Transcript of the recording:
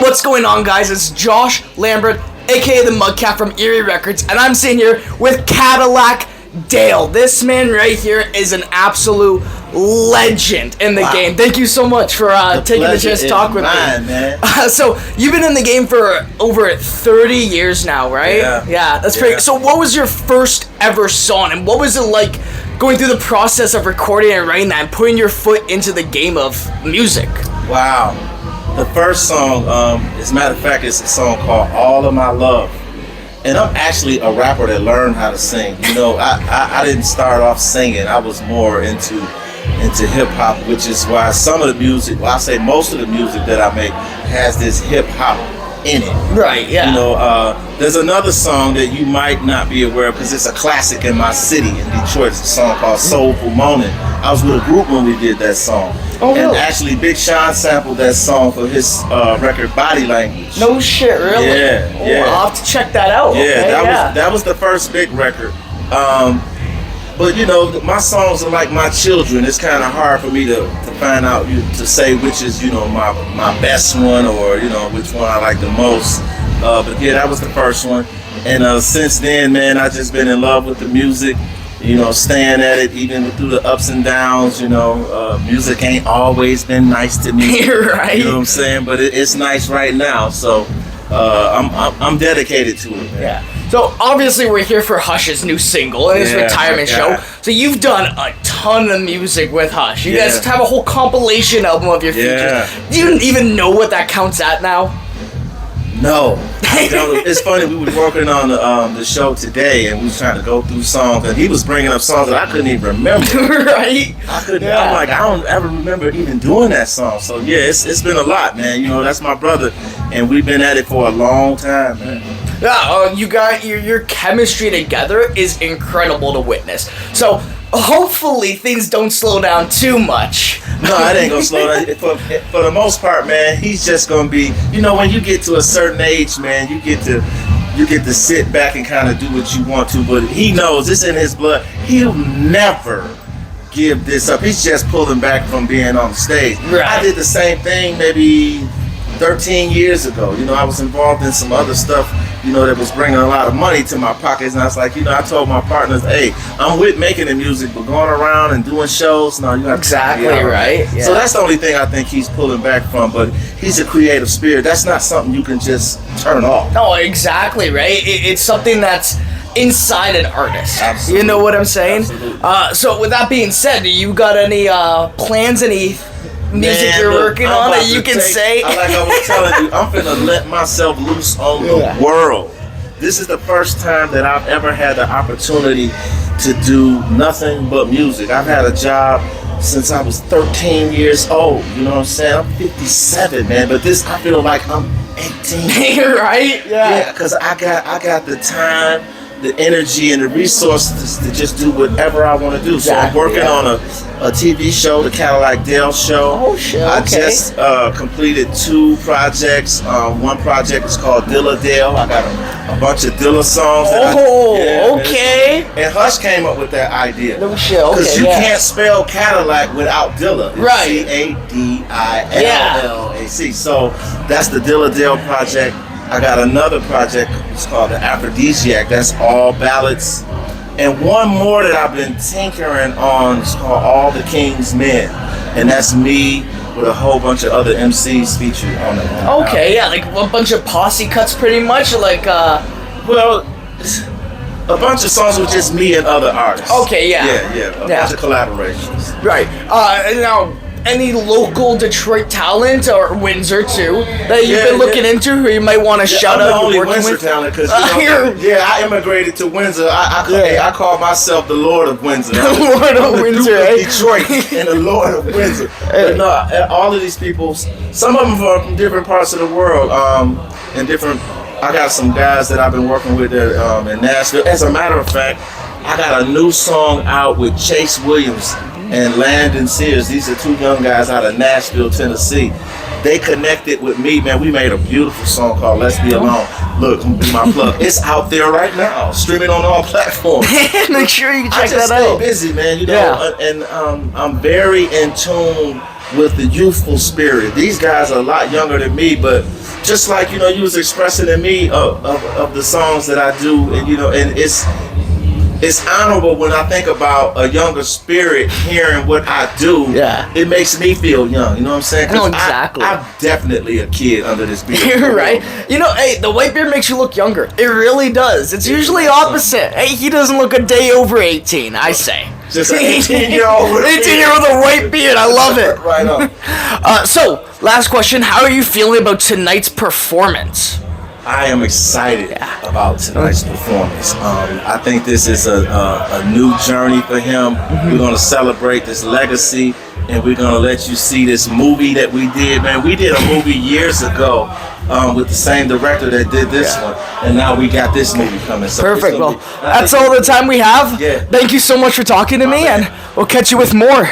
What's going on, guys? It's Josh Lambert, a.k.a. the Mudcat from Erie Records, and I'm sitting here with Cadillac Dale. This man right here is an absolute legend in the game. Thank you so much for taking the chance to talk with me. Man. So you've been in the game for over 30 years now, right? Yeah. That's pretty. So what was your first ever song, and what was it like going through the process of recording and writing that and putting your foot into the game of music? Wow. The first song, as a matter of fact, it's a song called All of My Love. And I'm actually a rapper that learned how to sing. You know, I didn't start off singing. I was more into hip hop, which is why some of the music, well, I say most of the music that I make has this hip hop in it. Right, yeah. You know, there's another song that you might not be aware of because it's a classic in my city in Detroit. It's a song called Soulful Moaning. I was with a group when we did that song. Oh, and really? actually, Big Sean sampled that song for his record Body Language. No shit, really? Yeah, Oh, yeah. I'll have to check that out. Yeah, Okay, that was the first big record. But you know, my songs are like my children. It's kind of hard for me to find out, to say which is, you know, my best one, or, you know, which one I like the most. But yeah, that was the first one. And since then, man, I've just been in love with the music. You know, staying at it even through the ups and downs. You know, music ain't always been nice to me. Right. You know what I'm saying? But it's nice right now. So I'm dedicated to it, man. Yeah. So obviously we're here for Hush's new single and his retirement show. So you've done a ton of music with Hush. You guys have a whole compilation album of your features. Do you even know what that counts at now? No. It's funny, we were working on the show today, and we was trying to go through songs, and he was bringing up songs that I couldn't even remember. Right? I couldn't. Yeah. I'm like, I don't ever remember even doing that song. So yeah, it's been a lot, man. You know, that's my brother, and we've been at it for a long time, man. Yeah, you got your chemistry together is incredible to witness. So hopefully things don't slow down too much. No, it ain't gonna slow down. For the most part, man, he's just gonna be. You know, when you get to a certain age, man, you get to sit back and kind of do what you want to. But he knows it's in his blood. He'll never give this up. He's just pulling back from being on the stage. Right. I did the same thing maybe 13 years ago. You know, I was involved in some other stuff, you know, that was bringing a lot of money to my pockets, and I was like, you know, I told my partners, hey, I'm with making the music, but going around and doing shows, no, you have exactly to right. Yeah. So that's the only thing I think he's pulling back from, but he's a creative spirit. That's not something you can just turn off. No, exactly right. It's something that's inside an artist. Absolutely. You know what I'm saying? Absolutely. So with that being said, do you got any plans, any music you're working on that you can say? Like I was telling you, I'm finna let myself loose on the world. This is the first time that I've ever had the opportunity to do nothing but music. I've had a job since I was 13 years old. You know what I'm saying? I'm 57, man, but this, I feel like I'm 18. Right? Yeah, because I got the time, the energy, and the resources to just do whatever I want to do. So I'm working on a TV show, the Cadillac Dale show. Oh shit! I just completed 2 projects. One project is called Dilla Dale. I got a bunch of Dilla songs. Okay. And Hush came up with that idea. No shit. Okay. Because you can't spell Cadillac without Dilla. Right. Cadillac. So that's the Dilla Dale project. I got another project, it's called the Aphrodisiac. That's all ballads. And one more that I've been tinkering on is called All the King's Men. And that's me with a whole bunch of other MCs featured on it. Okay, yeah, like a bunch of posse cuts pretty much, like well, a bunch of songs with just me and other artists. Okay, yeah. Yeah, a bunch of collaborations. Right. Now, any local Detroit talent or Windsor too that you've been looking into, who you might want to shout out? I'm the only working Windsor with? talent because I immigrated to Windsor. I call myself the Lord of Windsor. The Lord of Windsor, Duke of Detroit and the Lord of Windsor. But no, all of these people, some of them are from different parts of the world, and different. I got some guys that I've been working with in Nashville. As a matter of fact, I got a new song out with Chase Williams and Landon Sears. These are 2 young guys out of Nashville, Tennessee. They connected with me, man. We made a beautiful song called Let's Be Alone. Look, my plug. It's out there right now, streaming on all platforms. Make sure you check I just that out. stay busy, man. You know, and I'm very in tune with the youthful spirit. These guys are a lot younger than me, but just like, you know, you was expressing to me of the songs that I do, and, you know, and it's honorable when I think about a younger spirit hearing what I do. Yeah. It makes me feel young. You know what I'm saying? 'Cause No, exactly. I'm definitely a kid under this beard. You're right. You know, hey, the white beard makes you look younger. It really does. It's usually opposite. Hey, he doesn't look a day over 18, I say. Just an 18-year-old with a 18-year-old with a white beard. I love it. Right on. So, last question. How are you feeling about tonight's performance? I am excited about tonight's performance. I think this is a new journey for him. We're going to celebrate this legacy, and we're going to let you see this movie that we did. Man, we did a movie years ago with the same director that did this one, and now we got this movie coming. So Perfect. Well, that's all the time we have. Yeah. Thank you so much for talking to me, and we'll catch you with more.